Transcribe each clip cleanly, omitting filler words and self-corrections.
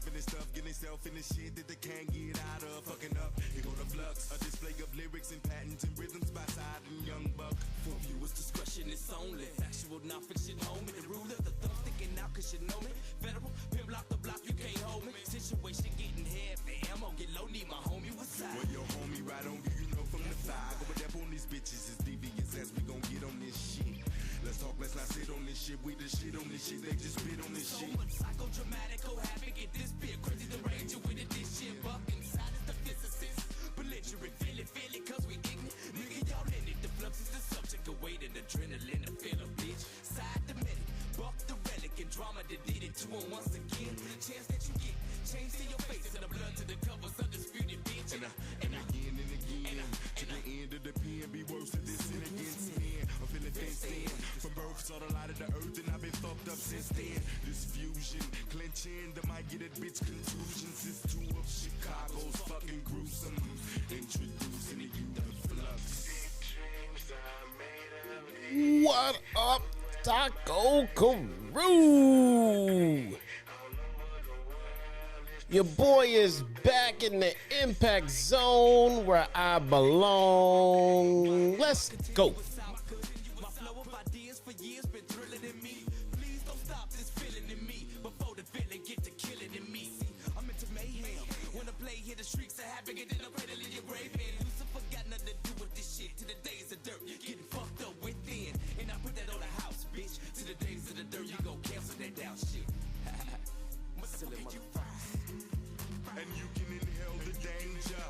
in this stuff, getting self in the shit that they can't get out of. Fucking up, here go the flux. A display of lyrics and patterns and rhythms by Side and Young Buck. For viewers' discretion is only factual, non-fiction, homie. The ruler, the thumb sticking out cause you know me. Federal, pimp lock the block, you can't hold me. Situation getting heavy, ammo get low, need my homie with side. When your homie ride on you, you know from the fly. Go with that on these bitches is devious as we gon' get on this shit. Let's talk, let's not sit on this shit. We the shit on this shit, they just spit on this so shit. So much psychodramatic, oh havoc, get this bit crazy, the range you with it, this shit. Buck inside is the physicist. Belligerent, feel it, cause we ignorant. Nigga, y'all in it, the flux is the subject of weight and adrenaline, the feel of bitch. Side the medic, buck the relic, and drama that did it to him once again. Chance that you get, change to your face, and the blood to the covers, undisputed bitch. And again, to the end of the pen, be worse than this sin against men. I'm feeling fenced in. From birth, saw the light of the earth, and I've been fucked up since then. This fusion, clenching, that might get a bitch contusions. It's two of Chicago's fucking gruesome. Introducing to you the flux. What up, Taco Crew? Your boy is back in the impact zone where I belong. Let's go. And you can inhale the danger.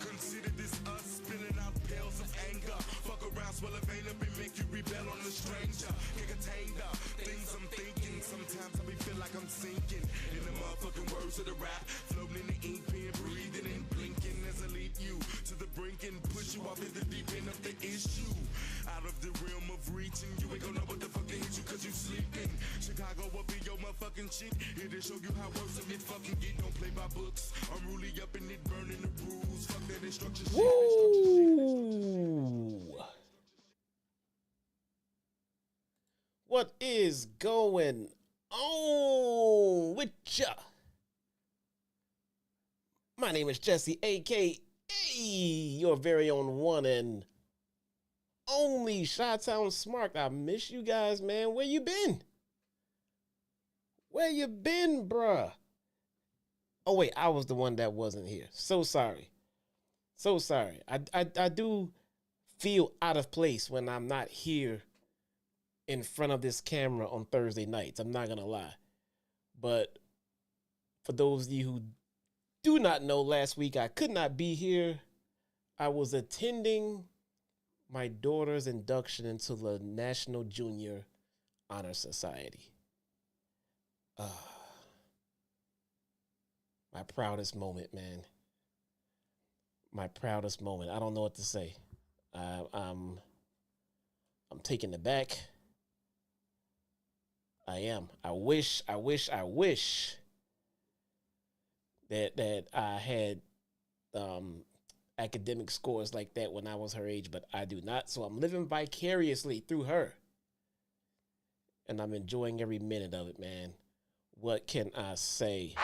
Consider this us spilling out pills of anger. Fuck around, swell a vein up and make you rebel on the stranger. Can't contain the things I'm thinking. Sometimes I be feel like I'm sinking in the motherfucking words of the rap. Floating in the ink pen, breathing and blinking as I lead you to the brink and push you off in the deep end of the issue. Out of the realm of reaching, you ain't gonna know what the fuck they hit you cause you sleeping. Chicago will be your motherfucking shit. Here to show you how worse of it fucking get. Don't play by books. I'm really up in it, burning the rules. Fuck that instruction shit. Woo! What is going on with ya? My name is Jesse, aka your very own one and only Chi-Town Smart. I miss you guys, man. Where you been? Where you been, bruh? Oh, wait, I was the one that wasn't here. So sorry. So sorry. I do feel out of place when I'm not here in front of this camera on Thursday nights. I'm not going to lie. But for those of you who do not know, last week I could not be here. I was attending my daughter's induction into the National Junior Honor Society. My proudest moment, man. My proudest moment. I don't know what to say. I'm taken aback. I am. I wish that I had academic scores like that when I was her age, but I do not. So I'm living vicariously through her. And I'm enjoying every minute of it, man. What can I say?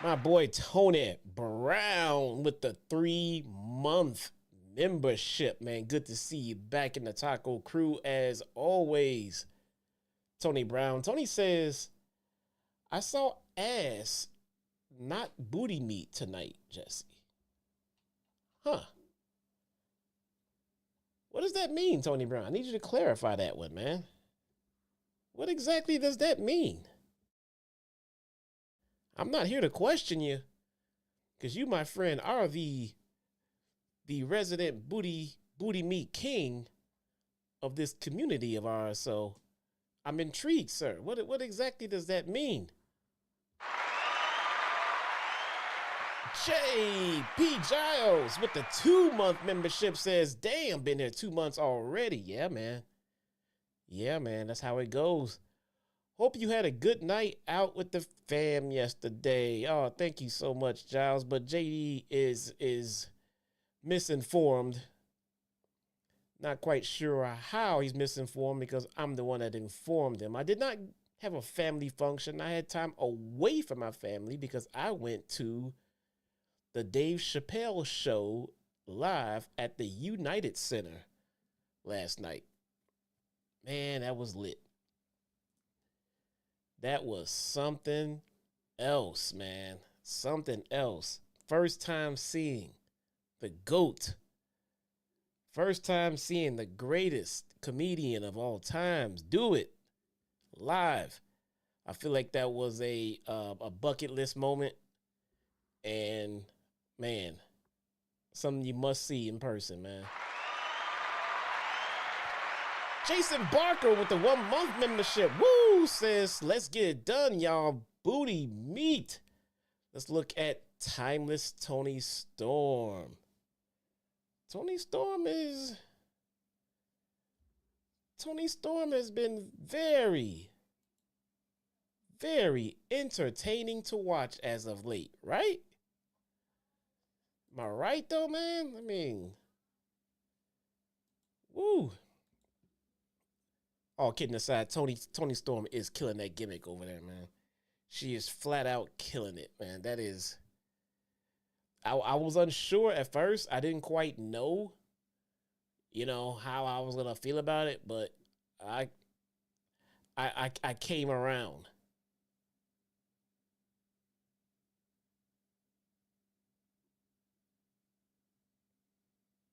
My boy Tony Brown with the 3-month membership, man. Good to see you back in the Taco Crew as always. Tony Brown. Tony says, I saw ass, not booty meat tonight, Jesse. Huh. What does that mean, Tony Brown? I need you to clarify that one, man. What exactly does that mean? I'm not here to question you, because you, my friend, are the resident booty meat king of this community of ours. So I'm intrigued, sir. What exactly does that mean? J.P. Giles with the 2-month membership says, damn, been here 2 months already. Yeah, man. Yeah, man, that's how it goes. Hope you had a good night out with the fam yesterday. Oh, thank you so much, Giles. But JD is misinformed. Not quite sure how he's misinformed because I'm the one that informed him. I did not have a family function. I had time away from my family because I went to the Dave Chappelle show live at the United Center last night. Man, that was lit. That was something else, man. Something else. First time seeing the GOAT. First time seeing the greatest comedian of all times do it live. I feel like that was a bucket list moment. And, man, something you must see in person, man. Jason Barker with the 1 month membership. Woo, says, let's get it done, y'all. Booty meat. Let's look at Timeless Tony Storm. Tony Storm has been very, very entertaining to watch as of late, right? Am I right though, man? I mean, woo. All kidding aside, Tony Storm is killing that gimmick over there, man. She is flat out killing it, man. That is, I was unsure at first. I didn't quite know, how I was gonna feel about it, but I came around.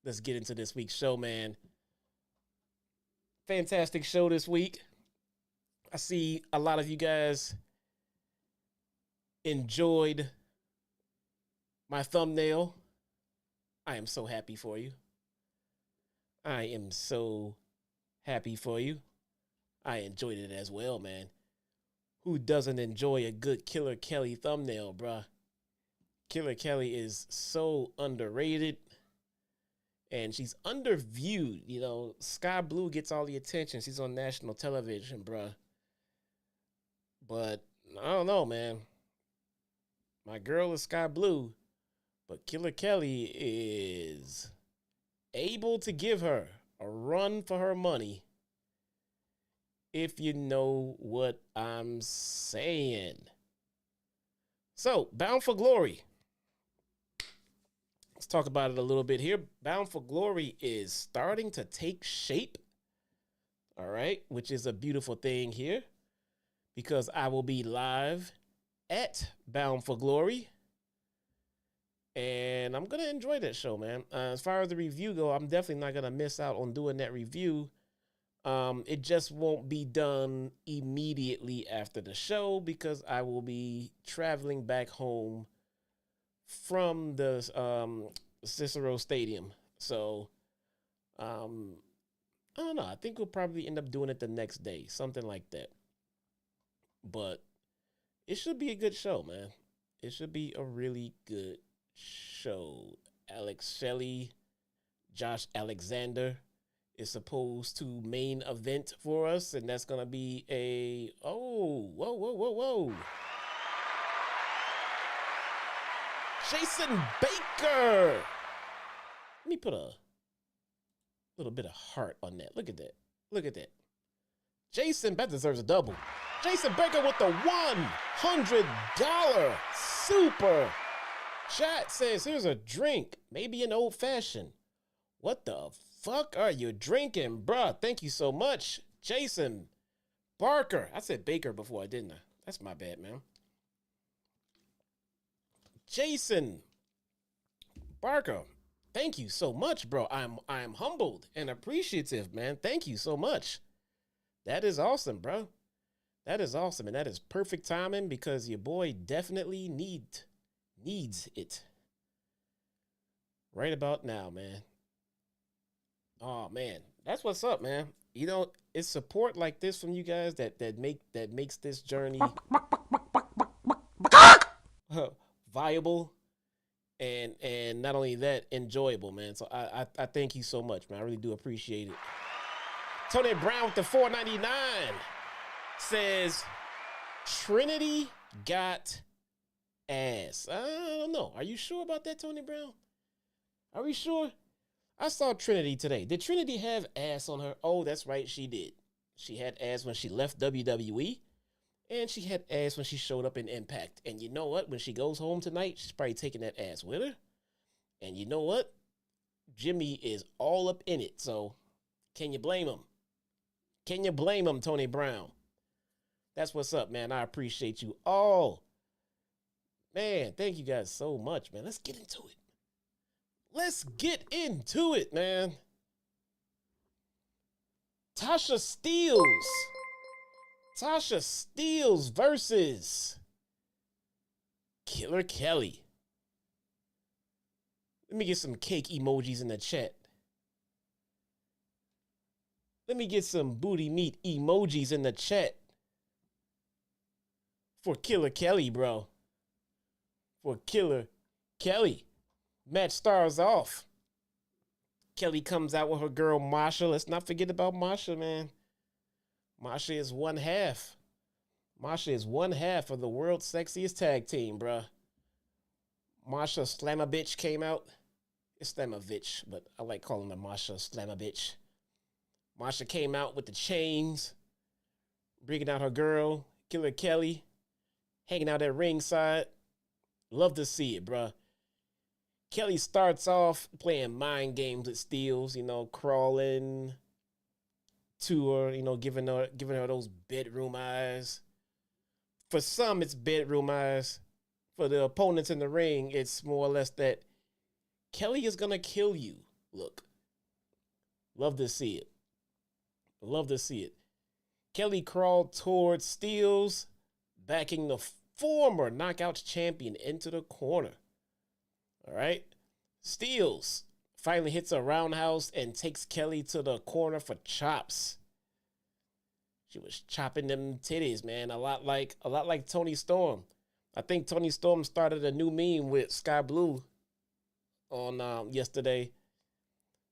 Let's get into this week's show, man. Fantastic show this week. I see a lot of you guys enjoyed my thumbnail. I am so happy for you. I am so happy for you. I enjoyed it as well, man. Who doesn't enjoy a good Killer Kelly thumbnail, bruh? Killer Kelly is so underrated. And she's underviewed. Sky Blue gets all the attention. She's on national television, bruh. But I don't know, man. My girl is Sky Blue, but Killer Kelly is able to give her a run for her money, if you know what I'm saying. So, Bound for Glory. Let's talk about it a little bit here. Bound for Glory is starting to take shape, all right, which is a beautiful thing here because I will be live at Bound for Glory, and I'm going to enjoy that show, man. As far as the review go, I'm definitely not going to miss out on doing that review. It just won't be done immediately after the show because I will be traveling back home from the Cicero Stadium. So, I don't know. I think we'll probably end up doing it the next day, something like that. But it should be a good show, man. It should be a really good show. Alex Shelley, Josh Alexander is supposed to main event for us, and that's going to be whoa. Jason Baker. Let me put a little bit of heart on that. Look at that. Jason, that deserves a double. Jason Baker with the $100 super chat says, here's a drink, maybe an old fashioned. What the fuck are you drinking, bruh? Thank you so much, Jason Barker. I said Baker before, didn't I? That's my bad, man. Jason Barker, thank you so much, bro. I'm humbled and appreciative, man. Thank you so much. That is awesome, bro. That is awesome, and that is perfect timing because your boy definitely needs it right about now, man. Oh man, that's what's up, man. It's support like this from you guys that makes this journey viable and not only that, enjoyable, man. So I thank you so much, man. I really do appreciate it. Tony Brown with the $4.99 says Trinity got ass. I don't know. Are you sure about that, Tony Brown? Are we sure? I saw Trinity today. Did Trinity have ass on her? Oh, that's right, she did. She had ass when she left WWE, and she had ass when she showed up in Impact. And you know what? When she goes home tonight, she's probably taking that ass with her. And you know what? Jimmy is all up in it. So, can you blame him? Can you blame him, Tony Brown? That's what's up, man. I appreciate you all. Man, thank you guys so much, man. Let's get into it. Let's get into it, man. Tasha Steelz. Tasha Steelz versus Killer Kelly. Let me get some cake emojis in the chat. Let me get some booty meat emojis in the chat for Killer Kelly, bro. For Killer Kelly. Match stars off. Kelly comes out with her girl Masha. Let's not forget about Masha, man. Masha is one half. Masha is one half of the world's sexiest tag team, bruh. Masha Slamovich came out. It's Slamovich, but I like calling her Masha Slamovich. Masha came out with the chains, bringing out her girl, Killer Kelly, hanging out at ringside. Love to see it, bruh. Kelly starts off playing mind games with Steelz, you know, crawling to her, you know, giving her those bedroom eyes. For some, it's bedroom eyes. For the opponents in the ring, it's more or less that Kelly is gonna kill you. Look, love to see it. Love to see it. Kelly crawled towards Steelz, backing the former Knockouts champion into the corner. All right. Steelz finally hits a roundhouse and takes Kelly to the corner for chops. She was chopping them titties, man. A lot like Toni Storm. I think Toni Storm started a new meme with Sky Blue on yesterday.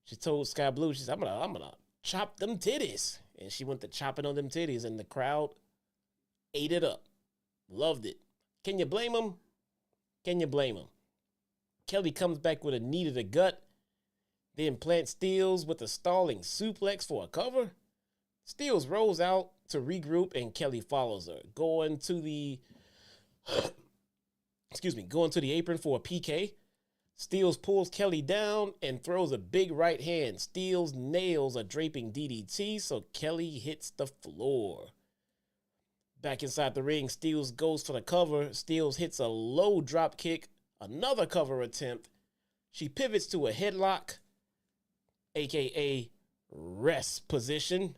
She told Sky Blue, she said, I'm gonna chop them titties. And she went to chopping on them titties, and the crowd ate it up. Loved it. Can you blame him? Can you blame him? Kelly comes back with a knee to the gut, then plants Steelz with a stalling suplex for a cover. Steelz rolls out to regroup, and Kelly follows her, going to the apron for a PK. Steelz pulls Kelly down and throws a big right hand. Steelz nails a draping DDT, so Kelly hits the floor. Back inside the ring, Steelz goes for the cover. Steelz hits a low drop kick. Another cover attempt. She pivots to a headlock, aka rest position.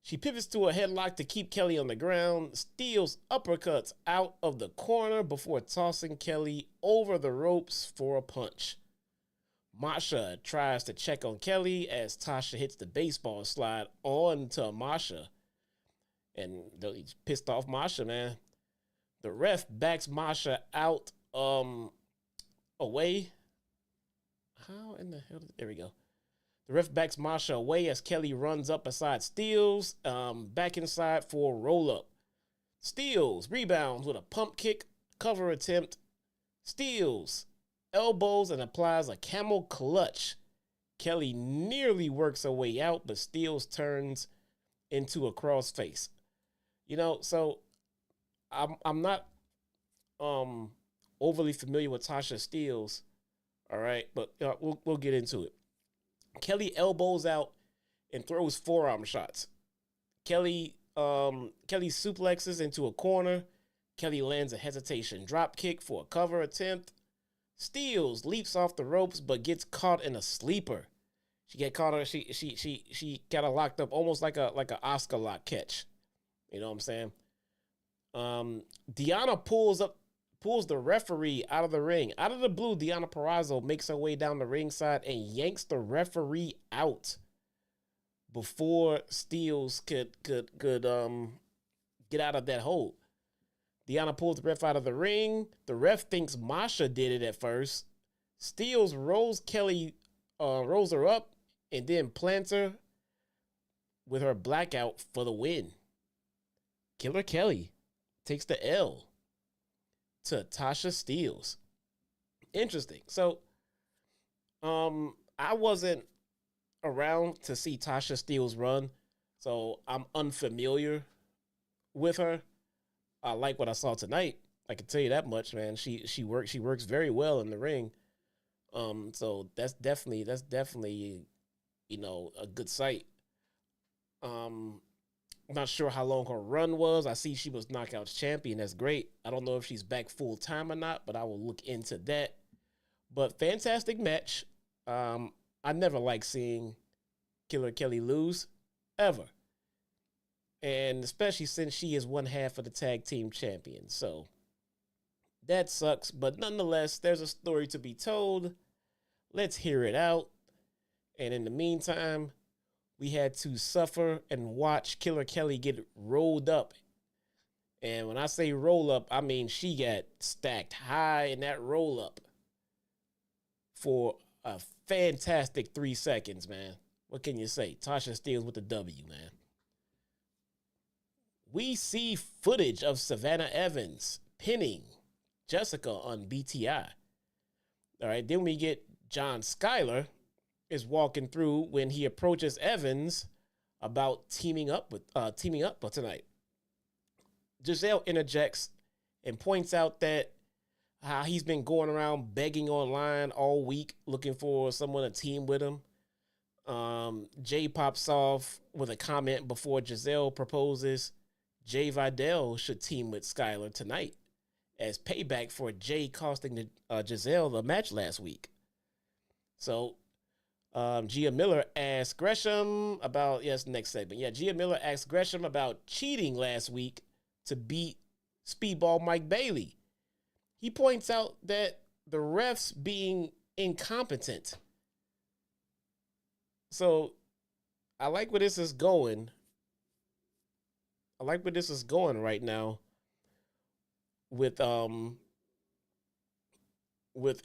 She pivots to a headlock to keep Kelly on the ground. Steelz uppercuts out of the corner before tossing Kelly over the ropes for a punch. Masha tries to check on Kelly as Tasha hits the baseball slide onto Masha. And he's pissed off Masha, man. The ref backs Masha out away. How in the hell? There we go. The ref backs Masha away as Kelly runs up beside Steelz, back inside for a roll-up. Steelz rebounds with a pump kick, cover attempt. Steelz elbows and applies a camel clutch. Kelly nearly works her way out, but Steelz turns into a crossface. You know, so I'm not overly familiar with Tasha Steelz, all right, but we'll get into it. Kelly elbows out and throws forearm shots. Kelly suplexes into a corner. Kelly lands a hesitation drop kick for a cover attempt. Steelz leaps off the ropes but gets caught in a sleeper. She got her locked up almost like a Oscar lock catch. You know what I'm saying? Deonna pulls the referee out of the ring. Out of the blue, Deonna Purrazzo makes her way down the ringside and yanks the referee out before Steelz could get out of that hold. Deonna pulls the ref out of the ring. The ref thinks Masha did it at first. Steelz rolls her up and then plants her with her blackout for the win. Killer Kelly takes the L to Tasha Steelz. Interesting. So, I wasn't around to see Tasha Steelz run, so I'm unfamiliar with her. I like what I saw tonight. I can tell you that much, man. She works very well in the ring. So that's definitely a good sight. I'm not sure how long her run was. I see she was Knockouts champion. That's great. I don't know if she's back full time or not, but I will look into that. But fantastic match. I never like seeing Killer Kelly lose, ever. And especially since she is one half of the tag team champion. So that sucks. But nonetheless, there's a story to be told. Let's hear it out. And in the meantime, we had to suffer and watch Killer Kelly get rolled up. And when I say roll up, I mean she got stacked high in that roll up for a fantastic 3 seconds, man. What can you say? Tasha Steelz with the W, man. We see footage of Savannah Evans pinning Jessica on BTI. All right, then we get John Skyler is walking through when he approaches Evans about teaming up for tonight. Giselle interjects and points out that how he's been going around begging online all week looking for someone to team with him. Jay pops off with a comment before Giselle proposes Jay Vidal should team with Skyler tonight as payback for Jay costing Giselle the match last week. So Gia Miller asked Gresham about, next segment. Yeah, Gia Miller asked Gresham about cheating last week to beat Speedball Mike Bailey. He points out that the refs being incompetent. So I like where this is going. I like where this is going right now with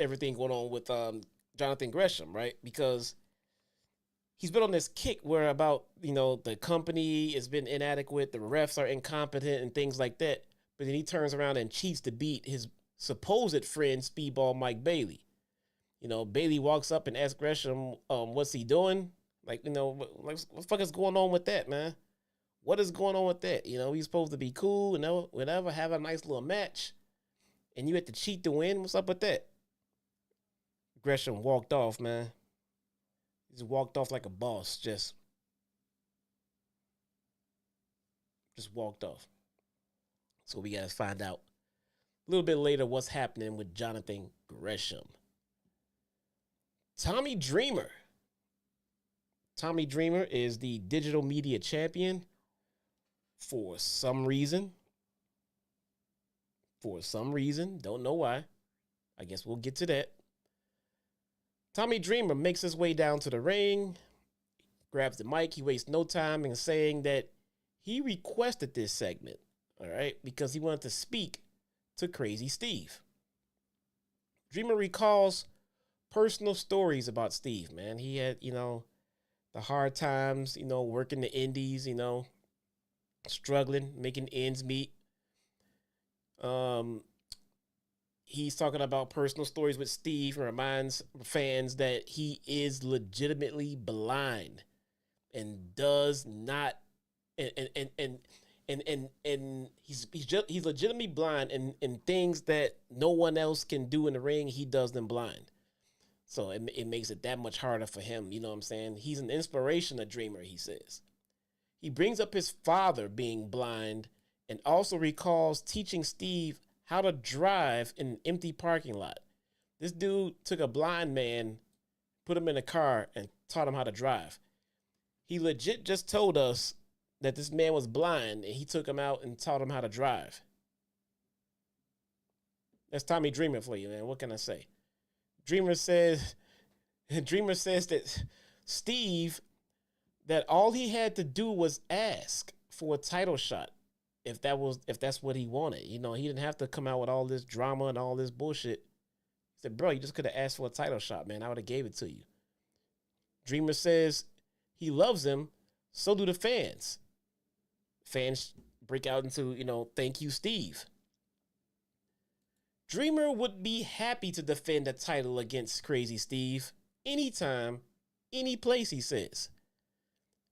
everything going on with Jonathan Gresham, right? Because he's been on this kick where about, the company has been inadequate, the refs are incompetent and things like that. But then he turns around and cheats to beat his supposed friend, Speedball Mike Bailey. Bailey walks up and asks Gresham, what's he doing? What the fuck is going on with that, man? What is going on with that? He's supposed to be cool and whatever, have a nice little match. And you had to cheat to win? What's up with that? Gresham walked off, man. He just walked off like a boss. Just walked off. So we got to find out a little bit later what's happening with Jonathan Gresham. Tommy Dreamer. Tommy Dreamer is the digital media champion for some reason. Don't know why. I guess we'll get to that. Tommy Dreamer makes his way down to the ring, grabs the mic. He wastes no time in saying that he requested this segment, all right, because he wanted to speak to Crazy Steve. Dreamer recalls personal stories about Steve, man. He had, the hard times, working the indies, struggling, making ends meet. He's talking about personal stories with Steve and reminds fans that he is legitimately blind and does not, and he's legitimately blind and things that no one else can do in the ring, he does them blind. So it makes it that much harder for him. You know what I'm saying? He's an inspiration, a dreamer, he says. He brings up his father being blind and also recalls teaching Steve how to drive in an empty parking lot. This dude took a blind man, put him in a car, and taught him how to drive. He legit just told us that this man was blind, and he took him out and taught him how to drive. That's Tommy Dreamer for you, man. What can I say? Dreamer says that Steve, that all he had to do was ask for a title shot. If that's what he wanted, he didn't have to come out with all this drama and all this bullshit. He said, bro, you just could have asked for a title shot, man. I would have gave it to you. Dreamer says he loves him. So do the fans. Fans break out into, thank you, Steve. Dreamer would be happy to defend a title against Crazy Steve. anytime, any place, he says.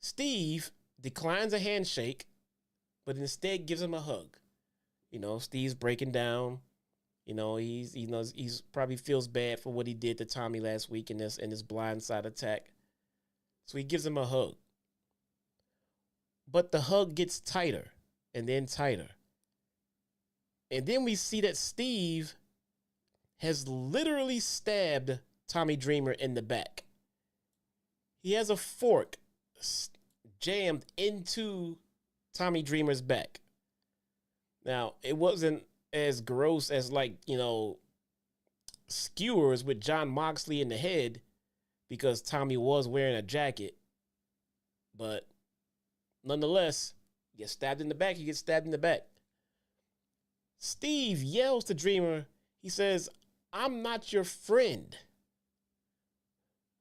Steve declines a handshake, but instead gives him a hug. You know, Steve's breaking down. You know, he's probably feels bad for what he did to Tommy last week in this blindside attack. So he gives him a hug. But the hug gets tighter and then tighter. And then we see that Steve has literally stabbed Tommy Dreamer in the back. He has a fork jammed into Tommy Dreamer's back. Now, it wasn't as gross as, like, you know, skewers with Jon Moxley in the head, because Tommy was wearing a jacket. But nonetheless, you get stabbed in the back, you get stabbed in the back. Steve yells to Dreamer. He says, "I'm not your friend."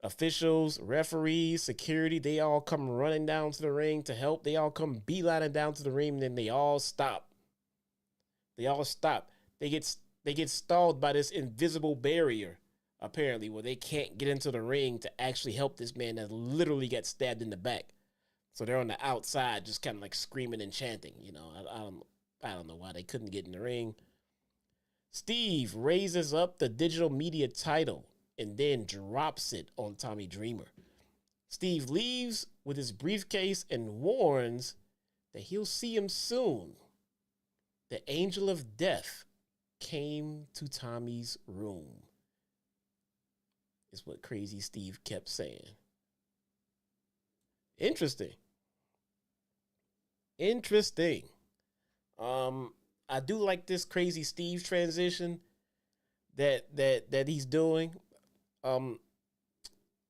Officials, referees, security, they all come running down to the ring to help. They all come beelining down to the ring, and then they all stop. They all stop. They get stalled by this invisible barrier, apparently, where they can't get into the ring to actually help this man that literally got stabbed in the back. So they're on the outside, just kind of like screaming and chanting. You know, I don't know why they couldn't get in the ring. Steve raises up the digital media title and then drops it on Tommy Dreamer. Steve leaves with his briefcase and warns that he'll see him soon. The angel of death came to Tommy's room, is what Crazy Steve kept saying. Interesting. I do like this Crazy Steve transition that he's doing.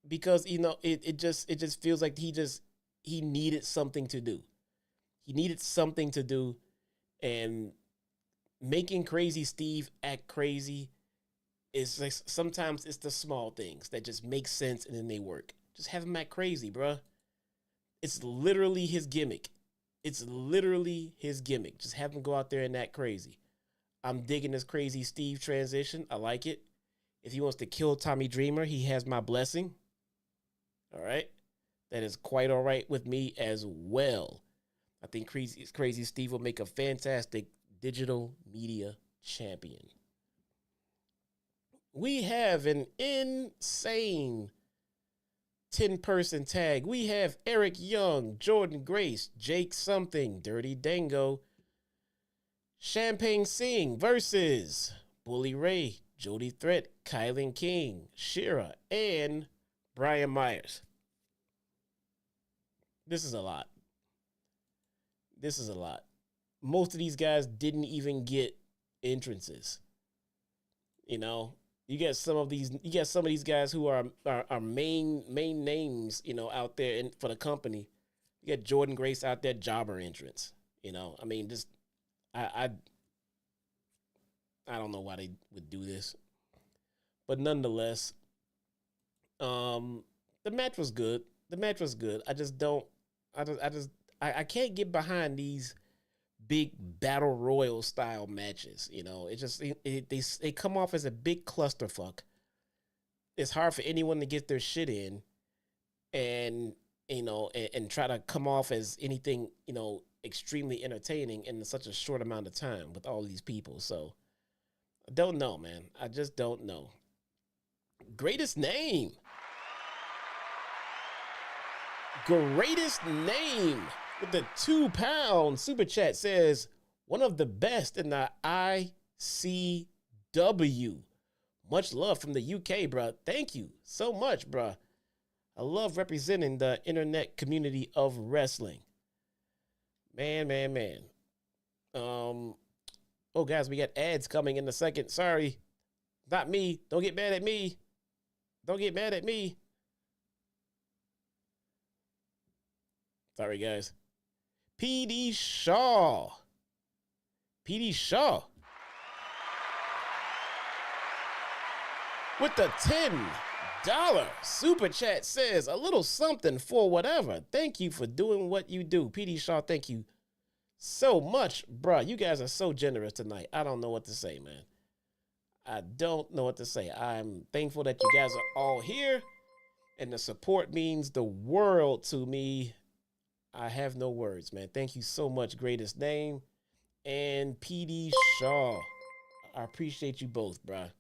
Because, you know, it just feels like he needed something to do. He needed something to do, and making Crazy Steve act crazy is like, sometimes it's the small things that just make sense and then they work. Just have him act crazy, bruh. It's literally his gimmick. Just have him go out there and act crazy. I'm digging this Crazy Steve transition. I like it. If he wants to kill Tommy Dreamer, he has my blessing. All right? That is quite all right with me as well. I think Crazy Steve will make a fantastic digital media champion. We have an insane 10-person tag. We have Eric Young, Jordynne Grace, Jake Something, Dirty Dango, Champagne Singh versus Bully Ray, Jody Threat, KiLynn King, Shera, and Brian Myers. This is a lot. Most of these guys didn't even get entrances. You know, you got some of these guys who are main names, you know, out there for the company. You got Jordynne Grace out there, jobber entrance. You know, I mean, just I don't know why they would do this, but nonetheless, the match was good. I can't get behind these big battle royal style matches. You know, they come off as a big clusterfuck. It's hard for anyone to get their shit in, and you know, and try to come off as anything, you know, extremely entertaining in such a short amount of time with all these people. So I don't know, man. I just don't know. Greatest name with the £2 super chat says, one of the best in the ICW. Much love from the UK, bro. Thank you so much, bro. I love representing the internet community of wrestling. Man. Oh, guys, we got ads coming in a second. Sorry. Not me. Don't get mad at me. Sorry, guys. PD Shaw. With the $10 super chat says, a little something for whatever. Thank you for doing what you do. PD Shaw, thank you so much, bruh. You guys are so generous tonight. I don't know what to say, man. I'm thankful that you guys are all here. and the support means the world to me. I have no words, man. Thank you so much, Greatest Name and PD Shaw. I appreciate you both, bruh.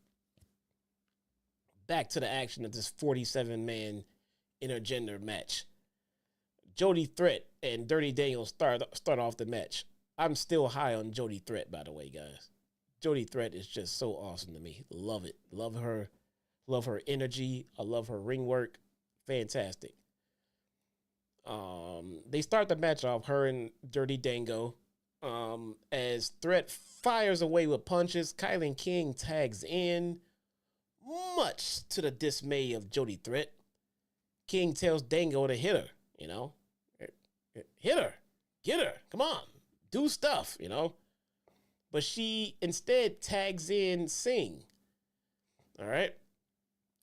Back to the action of this 47-man intergender match. Jody Threat and Dirty Dango start off the match. I'm still high on Jody Threat, by the way, guys. Jody Threat is just so awesome to me. Love it. Love her. Love her energy. I love her ring work. Fantastic. They start the match off, her and Dirty Dango. As Threat fires away with punches, KiLynn King tags in, much to the dismay of Jody Threat. King tells Dango to hit her, you know. Hit her. Get her. Come on. Do stuff, you know. But she instead tags in Singh. All right.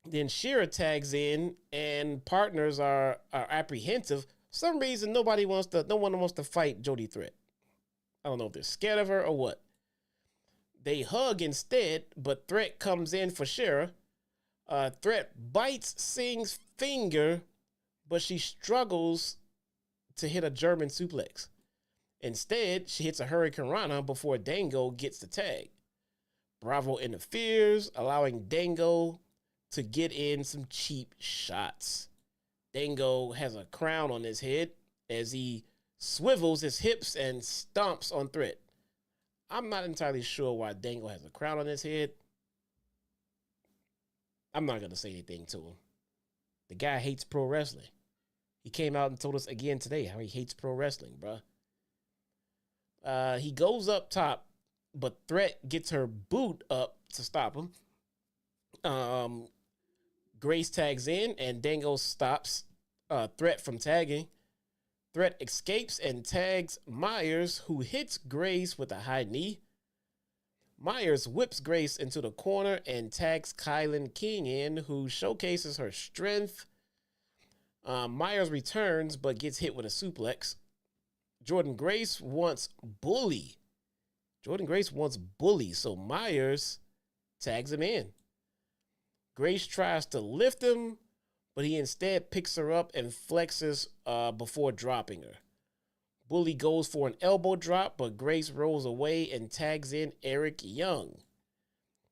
Then Shera tags in, and partners are apprehensive. For some reason, no one wants to fight Jody Threat. I don't know if they're scared of her or what. They hug instead, but Threat comes in for Shera. Threat bites Singh's finger, but she struggles to hit a German suplex. Instead, she hits a Hurricane Rana before Dango gets the tag. Bravo interferes, allowing Dango to get in some cheap shots. Dango has a crown on his head as he swivels his hips and stomps on Threat. I'm not entirely sure why Dango has a crown on his head. I'm not going to say anything to him. The guy hates pro wrestling. He came out and told us again today how he hates pro wrestling, bruh. He goes up top, but Threat gets her boot up to stop him. Grace tags in, and Dango stops Threat from tagging. Threat escapes and tags Myers, who hits Grace with a high knee. Myers whips Grace into the corner and tags KiLynn King in, who showcases her strength. Myers returns, but gets hit with a suplex. Jorydnne Grace wants bully. So Myers tags him in. Grace tries to lift him, but he instead picks her up and flexes before dropping her. Bully goes for an elbow drop, but Grace rolls away and tags in Eric Young.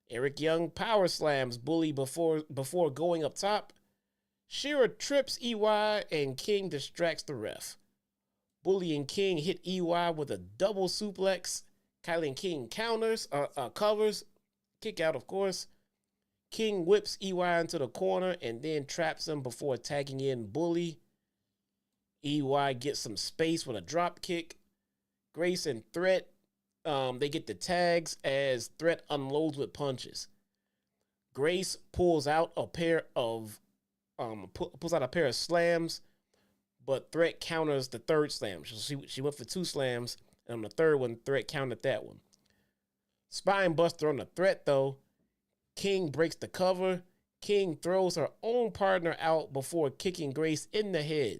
Eric Young power slams Bully before going up top. Shera trips EY, and King distracts the ref. Bully and King hit EY with a double suplex. KiLynn King covers, kick out, of course. King whips EY into the corner and then traps him before tagging in Bully. EY gets some space with a drop kick. Grace and Threat, they get the tags as Threat unloads with punches. Grace pulls out a pair of slams, but Threat counters the third slam. She went for 2 slams, and on the third one, Threat countered that one. Spine buster on the Threat, though. King breaks the cover. King throws her own partner out before kicking Grace in the head.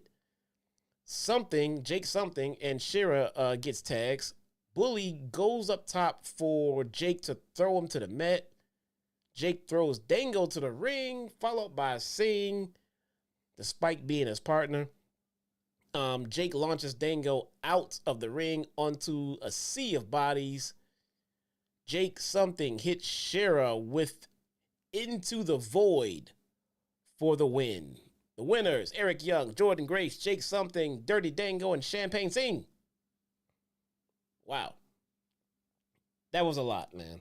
Jake and Shera gets tags. Bully goes up top for Jake to throw him to the mat. Jake throws Dango to the ring, followed by Singh, despite being his partner. Jake launches Dango out of the ring onto a sea of bodies. Jake hits Shera with Into the Void for the win. The winners, Eric Young, Jorydnne Grace, Jake Dirty Dango, and Champagne Singh. Wow. That was a lot, man.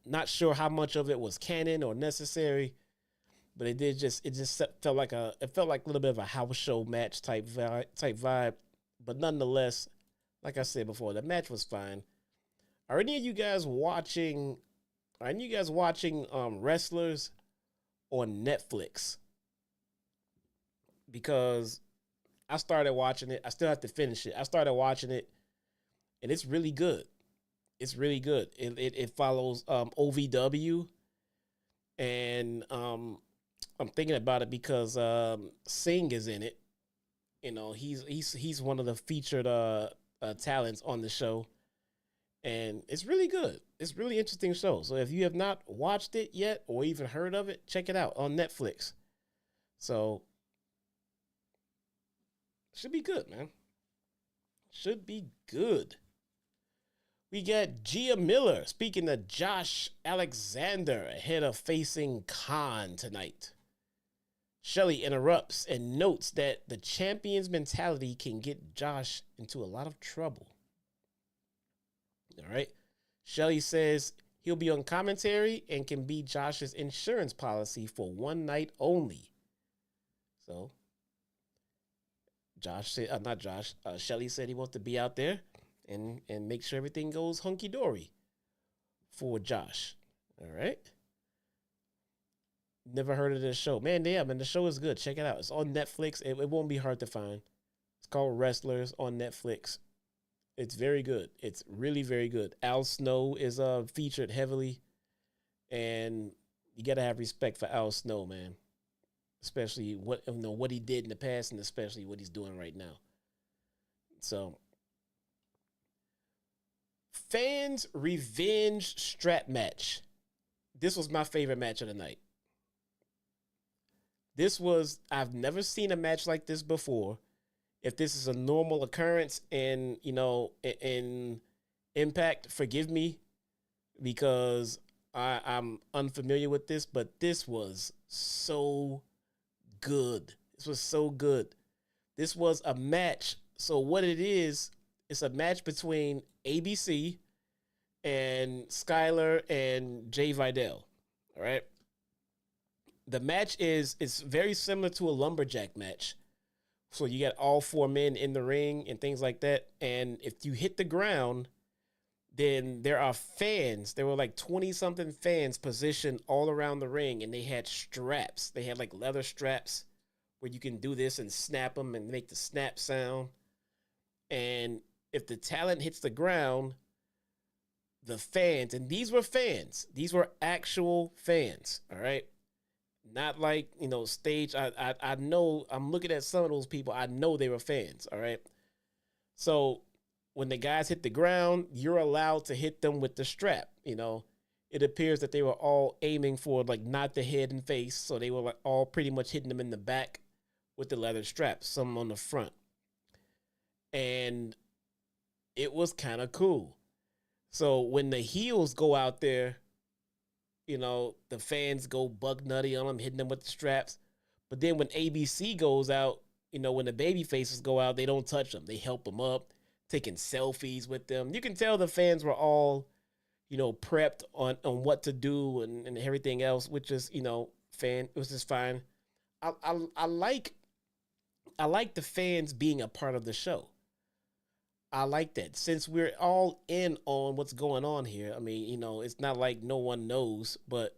Not sure how much of it was canon or necessary, but it just felt like a little bit of a house show match type vibe. But nonetheless, like I said before, the match was fine. Are any of you guys watching wrestlers on Netflix? Because I started watching it. I still have to finish it. I started watching it, and it's really good. It's really good. It follows OVW, and I'm thinking about it because Singh is in it. You know, he's one of the featured talents on the show, And it's really good. It's a really interesting show. So if you have not watched it yet or even heard of it, check it out on Netflix. So should be good, man. Should be good. We got Gia Miller speaking to Josh Alexander ahead of facing Khan tonight. Shelly interrupts and notes that the champion's mentality can get Josh into a lot of trouble. All right. Shelly says he'll be on commentary and can be Josh's insurance policy for one night only. So, Shelly said he wants to be out there and make sure everything goes hunky-dory for Josh. All right. Never heard of this show. Man, the show is good. Check it out. It's on Netflix. It won't be hard to find. It's called Wrestlers on Netflix. It's very good. It's really very good. Al Snow is featured heavily, and you got to have respect for Al Snow, man. Especially what he did in the past, and especially what he's doing right now. So, fans revenge strap match. This was my favorite match of the night. I've never seen a match like this before. If this is a normal occurrence in Impact, forgive me because I'm unfamiliar with this, but this was so good. This was so good. This was a match. So what it is, it's a match between ABC and Skyler and Jay Vidal. All right. The match is very similar to a lumberjack match. So you got all four men in the ring and things like that. And if you hit the ground, then there are fans. There were like 20-something fans positioned all around the ring, and they had straps. They had like leather straps where you can do this and snap them and make the snap sound. And if the talent hits the ground, the fans, and these were fans. These were actual fans, all right? Not like, stage. I know, I'm looking at some of those people. I know they were fans, all right? So when the guys hit the ground, you're allowed to hit them with the strap, It appears that they were all aiming for, like, not the head and face, so they were like all pretty much hitting them in the back with the leather straps, some on the front. And it was kind of cool. So when the heels go out there, the fans go bug nutty on them, hitting them with the straps. But then when ABC goes out, when the baby faces go out, they don't touch them. They help them up, taking selfies with them. You can tell the fans were all, prepped on what to do and everything else, which is, it was just fine. I like the fans being a part of the show. I like that. Since we're all in on what's going on here, I mean, it's not like no one knows, but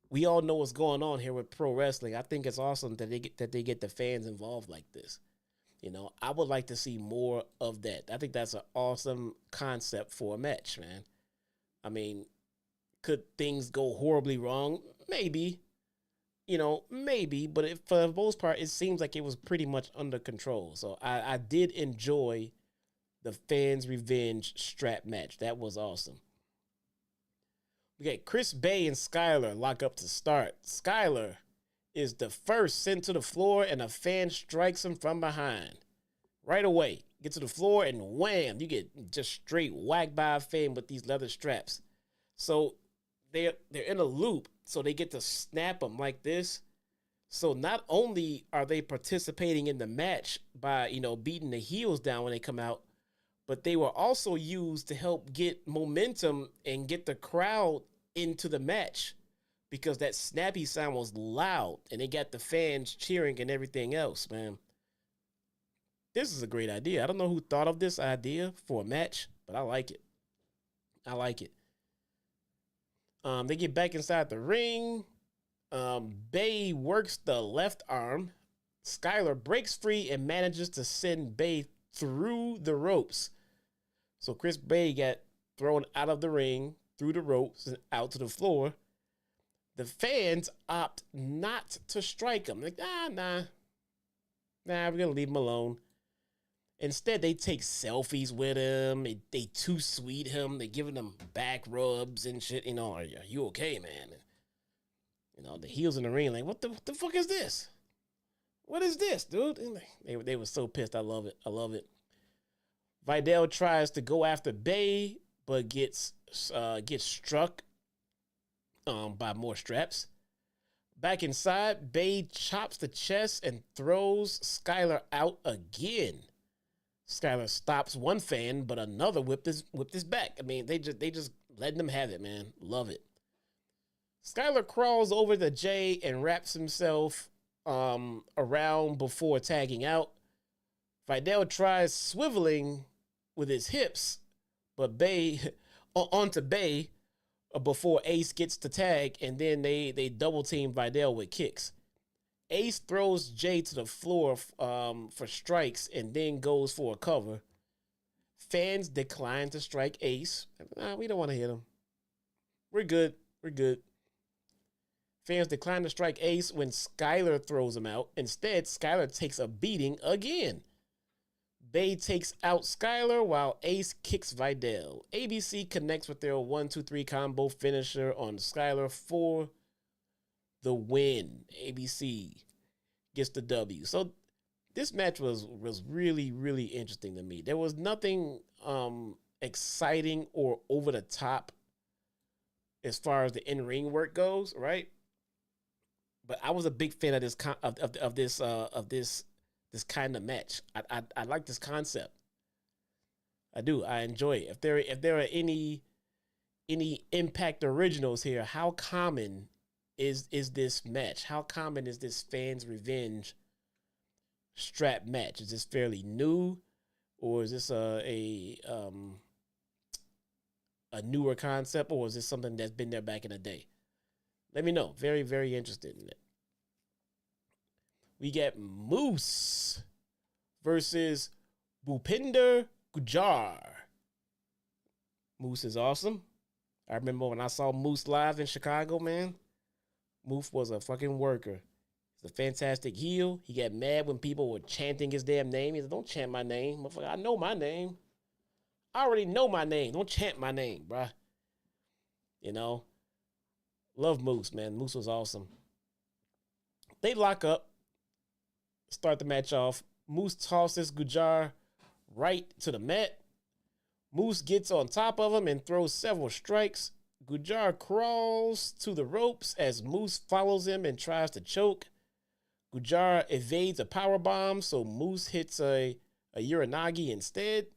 we all know what's going on here with pro wrestling. I think it's awesome that they get the fans involved like this. I would like to see more of that. I think that's an awesome concept for a match, man. I mean, could things go horribly wrong? Maybe. Maybe, but for the most part, it seems like it was pretty much under control. So I did enjoy the fans' revenge strap match. That was awesome. We got Chris Bey and Skyler lock up to start. Skyler is the first sent to the floor, and a fan strikes him from behind. Right away, get to the floor, and wham, you get just straight whacked by a fan with these leather straps. So they're in a loop, so they get to snap them like this. So not only are they participating in the match by, beating the heels down when they come out, but they were also used to help get momentum and get the crowd into the match because that snappy sound was loud and they got the fans cheering and everything else, man. This is a great idea. I don't know who thought of this idea for a match, but I like it. I like it. They get back inside the ring. Bey works the left arm. Skyler breaks free and manages to send Bey through the ropes. So Chris Bey got thrown out of the ring, through the ropes, and out to the floor. The fans opt not to strike him. Like, nah, we're going to leave him alone. Instead, they take selfies with him. They too sweet him. They giving him back rubs and shit. You know, are you okay, man? You know, the heels in the ring, like, what the fuck is this? What is this, dude? And they were so pissed. I love it. I love it. Vidal tries to go after Bey, but gets struck by more straps. Back inside, Bey chops the chest and throws Skyler out again. Skyler stops one fan, but another whipped his back. I mean, they just letting them have it, man. Love it. Skyler crawls over to Jay and wraps himself around before tagging out. Vidal tries swiveling with his hips, but Bey onto Bey before Ace gets to tag, and then they double team Vidal with kicks. Ace throws Jay to the floor for strikes and then goes for a cover. Fans decline to strike Ace. Nah, we don't want to hit him. We're good. We're good. Fans decline to strike Ace when Skyler throws him out. Instead, Skyler takes a beating again. Bey takes out Skyler while Ace kicks Vidal. ABC connects with their 1-2-3 combo finisher on Skyler for the win. ABC gets the W. So this match was really, really interesting to me. There was nothing exciting or over the top as far as the in-ring work goes, right? But I was a big fan of this this kind of match. I like this concept. I do. I enjoy it. If there are any Impact originals here, how common is this match? How common is this fans revenge strap match? Is this fairly new, or is this a newer concept, or is this something that's been there back in the day? Let me know. Very, very interested in it. We get Moose versus Bhupinder Gujjar. Moose is awesome. I remember when I saw Moose live in Chicago, man. Moose was a fucking worker. He's a fantastic heel. He got mad when people were chanting his damn name. He said, don't chant my name. Motherfucker, I know my name. I already know my name. Don't chant my name, bruh. You know? Love Moose, man. Moose was awesome. They lock up. Start the match off. Moose tosses Gujjar right to the mat. Moose gets on top of him and throws several strikes. Gujjar crawls to the ropes as Moose follows him and tries to choke. Gujjar evades a powerbomb, so Moose hits a Uranagi instead.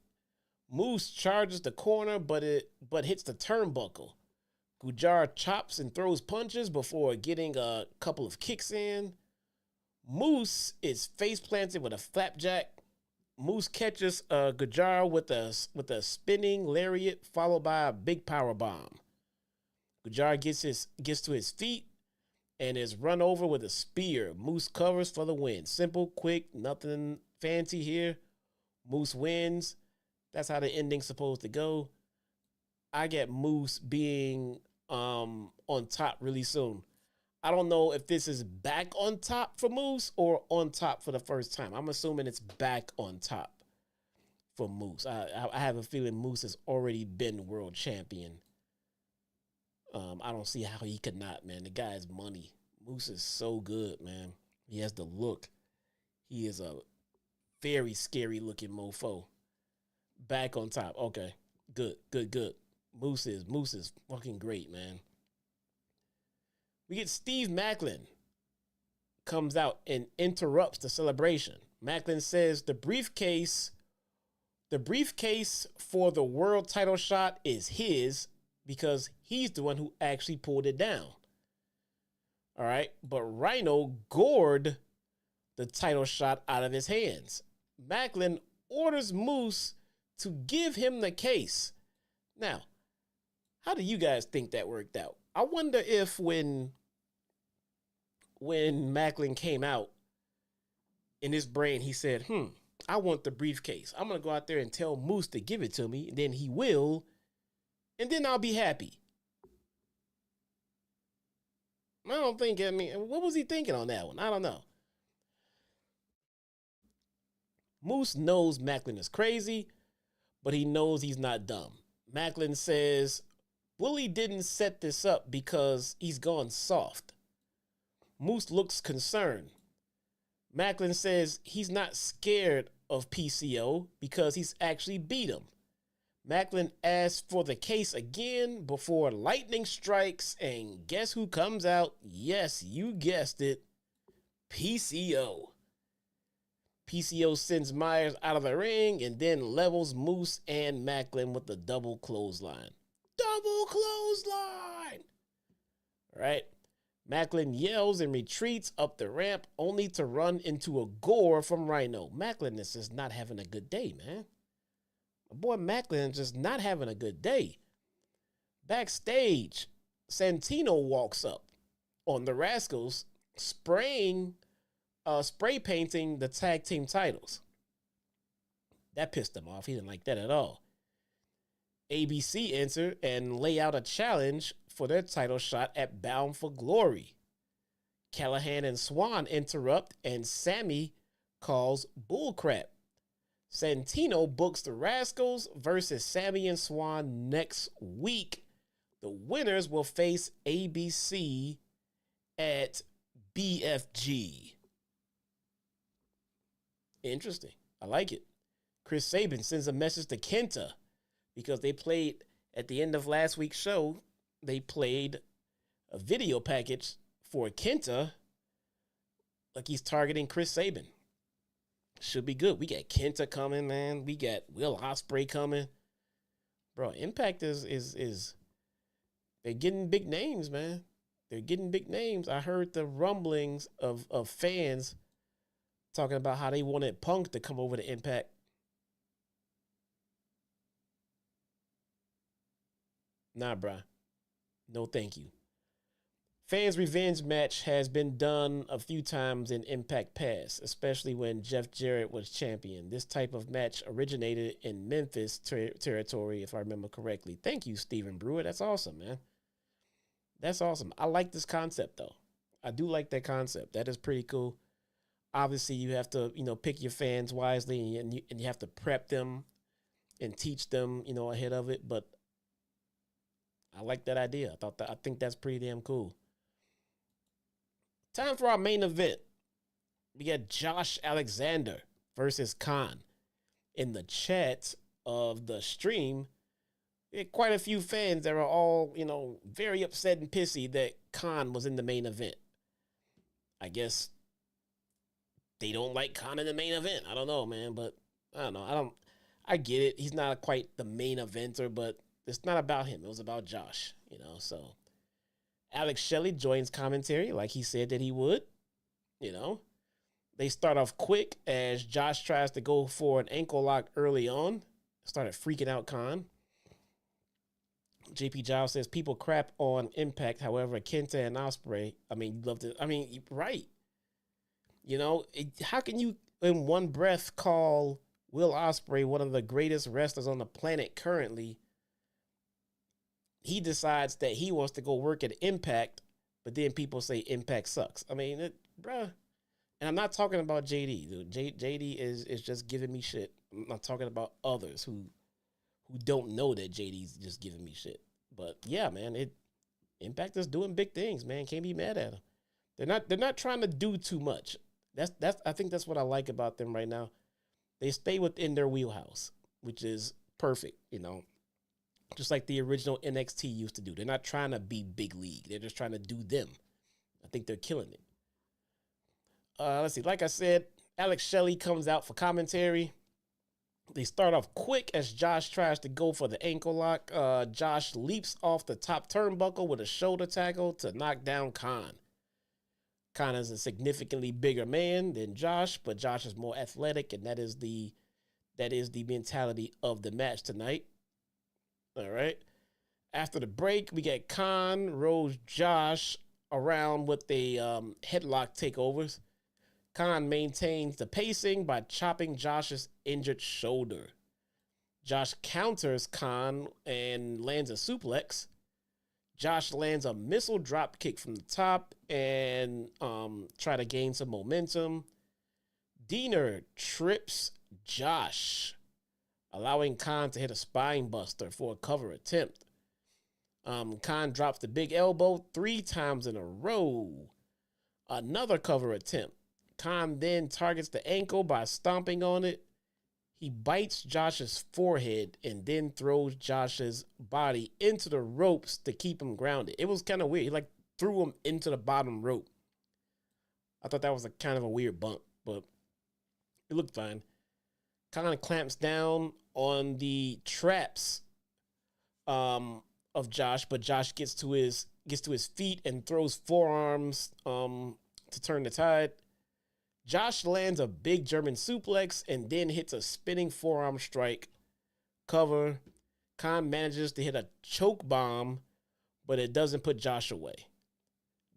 Moose charges the corner, but hits the turnbuckle. Gujjar chops and throws punches before getting a couple of kicks in. Moose is face planted with a flapjack. Moose catches Gujjar with a spinning lariat followed by a big power bomb. Gujjar gets to his feet and is run over with a spear. Moose covers for the win. Simple, quick, nothing fancy here. Moose wins. That's how the ending's supposed to go. I get Moose being on top really soon. I don't know if this is back on top for Moose or on top for the first time. I'm assuming it's back on top for Moose. I have a feeling Moose has already been world champion. I don't see how he could not, man. The guy has money. Moose is so good, man. He has the look. He is a very scary looking mofo. Back on top. Okay. Good. Moose is fucking great, man. We get Steve Maclin comes out and interrupts the celebration. Maclin says the briefcase for the world title shot is his because he's the one who actually pulled it down. All right, but Rhino gored the title shot out of his hands. Maclin orders Moose to give him the case. Now, how do you guys think that worked out? I wonder if when Maclin came out, in his brain, he said, I want the briefcase. I'm going to go out there and tell Moose to give it to me, and then he will, and then I'll be happy. I mean, what was he thinking on that one? I don't know. Moose knows Macklin is crazy, but he knows he's not dumb. Macklin says, Bully didn't set this up because he's gone soft. Moose looks concerned. Macklin says he's not scared of PCO because he's actually beat him. Macklin asks for the case again before lightning strikes, and guess who comes out? Yes, you guessed it. PCO. PCO sends Myers out of the ring and then levels Moose and Macklin with the double clothesline. Double clothesline! Right? Macklin yells and retreats up the ramp only to run into a gore from Rhino. Macklin is just not having a good day, man. My boy Macklin is just not having a good day. Backstage, Santino walks up on the Rascals, spray painting the tag team titles. That pissed him off. He didn't like that at all. ABC enter and lay out a challenge for their title shot at Bound for Glory. Callahan and Swan interrupt, and Sammy calls bullcrap. Santino books the Rascals versus Sammy and Swan next week. The winners will face ABC at BFG. Interesting. I like it. Chris Sabin sends a message to Kenta because they played at the end of last week's show. They played a video package for Kenta, like he's targeting Chris Sabin. Should be good. We got Kenta coming, man. We got Will Ospreay coming. Bro, Impact is they're getting big names, man. They're getting big names. I heard the rumblings of fans talking about how they wanted Punk to come over to Impact. Nah, bruh. No, thank you. Fans' revenge match has been done a few times in Impact past, especially when Jeff Jarrett was champion. This type of match originated in Memphis territory, if I remember correctly. Thank you, Stephen Brewer. That's awesome, man. That's awesome. I like this concept, though. I do like that concept. That is pretty cool. Obviously, you have to, pick your fans wisely, and you have to prep them and teach them, ahead of it. But I like that idea. I think that's pretty damn cool. Time for our main event. We got Josh Alexander versus Khan. In the chat of the stream, we had quite a few fans that were all, very upset and pissy that Khan was in the main event. I guess they don't like Khan in the main event. I don't know, man, but I don't know. I get it. He's not quite the main eventer, but it's not about him. It was about Josh, so Alex Shelley joins commentary like he said that he would, They start off quick as Josh tries to go for an ankle lock early on. Started freaking out Khan. JP Giles says people crap on Impact. However, Kenta and Ospreay, you love to, right. How can you in one breath call Will Ospreay one of the greatest wrestlers on the planet currently? He decides that he wants to go work at Impact, but then people say Impact sucks. Bruh. And I'm not talking about JD, dude. JD is just giving me shit. I'm not talking about others who don't know that JD's just giving me shit. But yeah, man, Impact is doing big things, man. Can't be mad at them. They're not trying to do too much. I think that's what I like about them right now. They stay within their wheelhouse, which is perfect, just like the original NXT used to do. They're not trying to be big league. They're just trying to do them. I think they're killing it. Let's see. Like I said, Alex Shelley comes out for commentary. They start off quick as Josh tries to go for the ankle lock. Josh leaps off the top turnbuckle with a shoulder tackle to knock down Khan. Khan is a significantly bigger man than Josh, but Josh is more athletic, and that is the mentality of the match tonight. All right. After the break, we get Khan rolls Josh around with the headlock takeovers. Khan maintains the pacing by chopping Josh's injured shoulder. Josh counters Khan and lands a suplex. Josh lands a missile drop kick from the top and try to gain some momentum. Diener trips Josh, allowing Khan to hit a spine buster for a cover attempt. Khan drops the big elbow 3 times in a row. Another cover attempt. Khan then targets the ankle by stomping on it. He bites Josh's forehead and then throws Josh's body into the ropes to keep him grounded. It was kind of weird. He like threw him into the bottom rope. I thought that was a kind of a weird bump, but it looked fine. Khan clamps down on the traps of Josh, but Josh gets to his feet and throws forearms to turn the tide. Josh lands a big German suplex and then hits a spinning forearm strike. Cover. Khan manages to hit a choke bomb, but it doesn't put Josh away.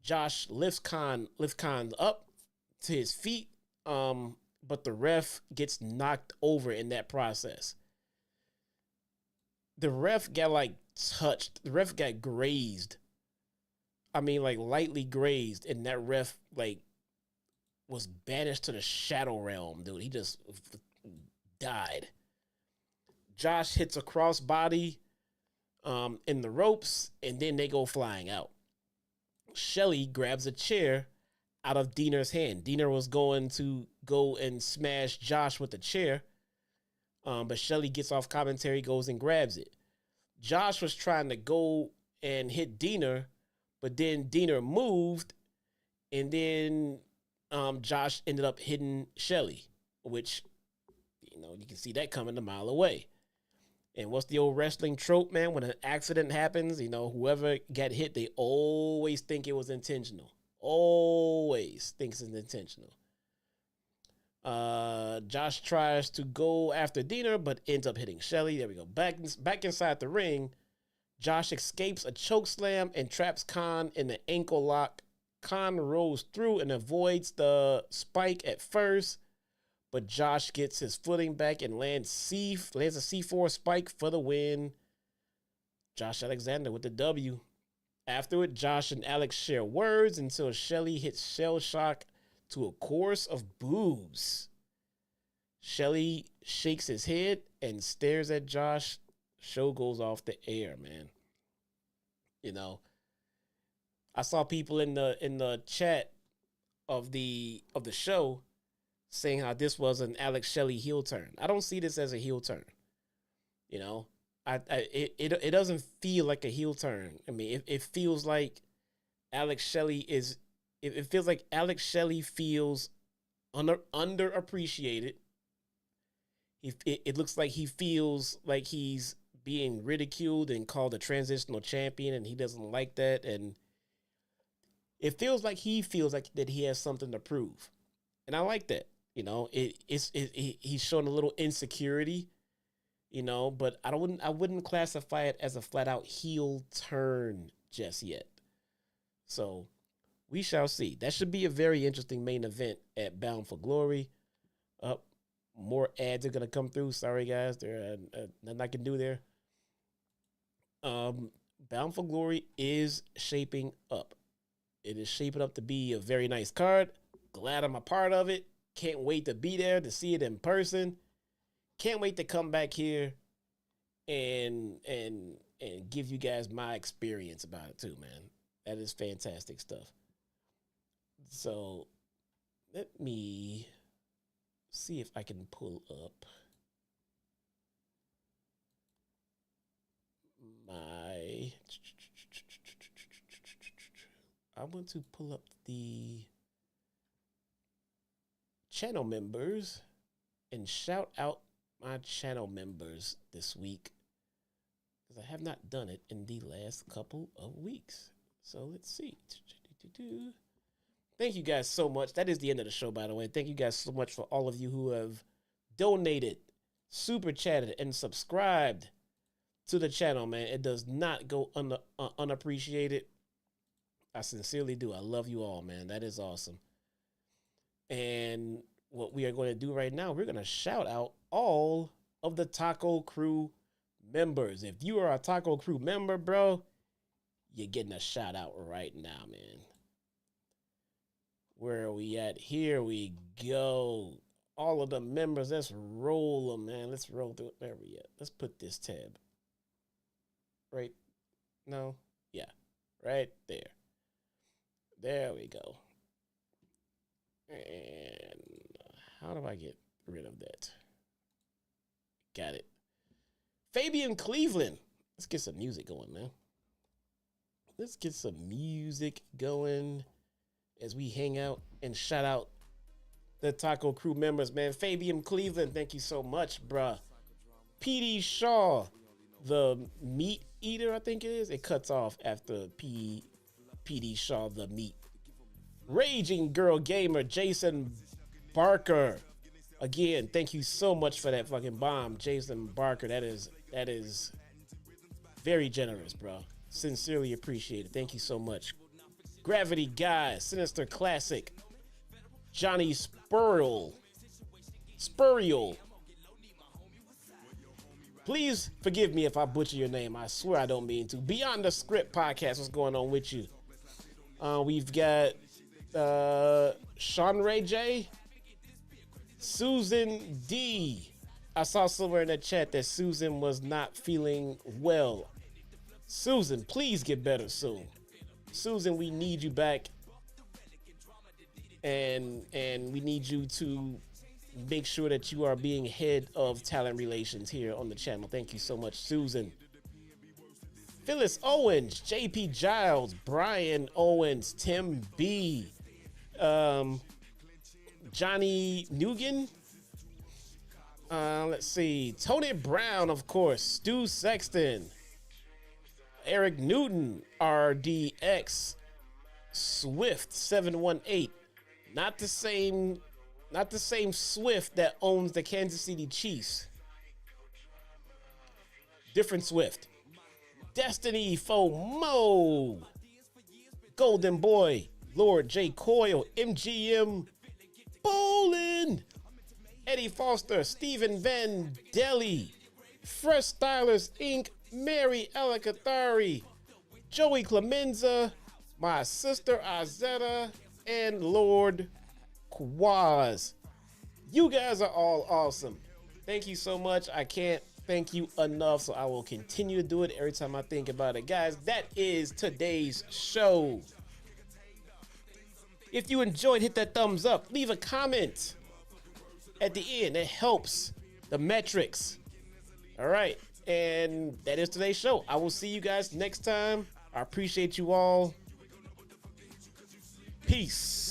Josh lifts Khan up to his feet, but the ref gets knocked over in that process. The ref got like touched. The ref got grazed. I mean, like lightly grazed, and that ref like was banished to the shadow realm, dude. He just died. Josh hits a crossbody in the ropes, and then they go flying out. Shelly grabs a chair out of Diener's hand. Diener was going to go and smash Josh with the chair, but Shelly gets off commentary, goes and grabs it. Josh was trying to go and hit Diener, but then Diener moved, and then Josh ended up hitting Shelly, which, you know, you can see that coming a mile away. And what's the old wrestling trope, man? When an accident happens, you know, whoever got hit, they always think it was intentional. Always thinks it's intentional. Josh tries to go after Diener, but ends up hitting Shelly. There we go. Back inside the ring, Josh escapes a choke slam and traps Khan in the ankle lock. Khan rolls through and avoids the spike at first, but Josh gets his footing back and lands a C4 spike for the win. Josh Alexander with the W. Afterward, Josh and Alex share words until Shelly hits Shell Shock to a chorus of boos. Shelly shakes his head and stares at Josh. Show goes off the air, man. You know, I saw people in the chat of the show saying how this was an Alex Shelley heel turn. I don't see this as a heel turn. You know, it doesn't feel like a heel turn. I mean, it feels like Alex Shelley is. It feels like Alex Shelley feels underappreciated. It looks like he feels like he's being ridiculed and called a transitional champion, and he doesn't like that. And it feels like he feels like that he has something to prove, and I like that. You know, he's showing a little insecurity. You know, but I wouldn't classify it as a flat out heel turn just yet. So we shall see. That should be a very interesting main event at Bound for Glory. More ads are gonna come through. Sorry guys, there's nothing I can do there. Bound for Glory is shaping up. It is shaping up to be a very nice card. Glad I'm a part of it. Can't wait to be there to see it in person. Can't wait to come back here and give you guys my experience about it too, man. That is fantastic stuff. So let me see if I can pull up I want to pull up the channel members and shout out my channel members this week, because I have not done it in the last couple of weeks. So let's see. Thank you guys so much. That is the end of the show, by the way. Thank you guys so much for all of you who have donated, super chatted, and subscribed to the channel, man. It does not go unappreciated. I sincerely do. I love you all, man. That is awesome. And what we are going to do right now, we're going to shout out all of the Taco Crew members. If you are a Taco Crew member, bro, you're getting a shout out right now, man. Where are we at? Here we go. all of the members. Let's roll them, man. Let's roll through it. Where we at? Let's put this tab. Right? No? Yeah. Right there. There we go. And how do I get rid of that? Got it. Fabian Cleveland. Let's get some music going, man. Let's get some music going as we hang out and shout out the Taco Crew members, man. Fabian Cleveland, thank you so much, bruh. PD Shaw, the meat eater, I think it is. It cuts off after PD Shaw, the meat. Raging Girl Gamer, Jason Barker. Again, thank you so much for that fucking bomb, Jason Barker. That is very generous, bro. Sincerely appreciate it. Thank you so much. Gravity Guy, Sinister Classic, Johnny Spurriel. Please forgive me if I butcher your name. I swear I don't mean to. Beyond the Script Podcast, what's going on with you? We've got Sean Ray J, Susan D. I saw somewhere in the chat that Susan was not feeling well. Susan, please get better soon. Susan, we need you back. And we need you to make sure that you are being head of talent relations here on the channel. Thank you so much, Susan. Phyllis Owens, JP Giles, Brian Owens, Tim B, Johnny Nugent. Let's see. Tony Brown, of course. Stu Sexton. Eric Newton, RDX. Swift 718. Not the same Swift that owns the Kansas City Chiefs. Different Swift. Destiny FOMO. Golden Boy. Lord J. Coyle. MGM Bolin. Eddie Foster. Stephen Van Deli. Fresh Stylers Inc. Mary Elakathari. Joey Clemenza. My sister Azetta. And Lord Quaz. You guys are all awesome. Thank you so much. I can't thank you enough, so I will continue to do it every time I think about it. Guys, that is today's show. If you enjoyed, hit that thumbs up. Leave a comment at the end. It helps the metrics. All right. And that is today's show. I will see you guys next time. I appreciate you all. Peace.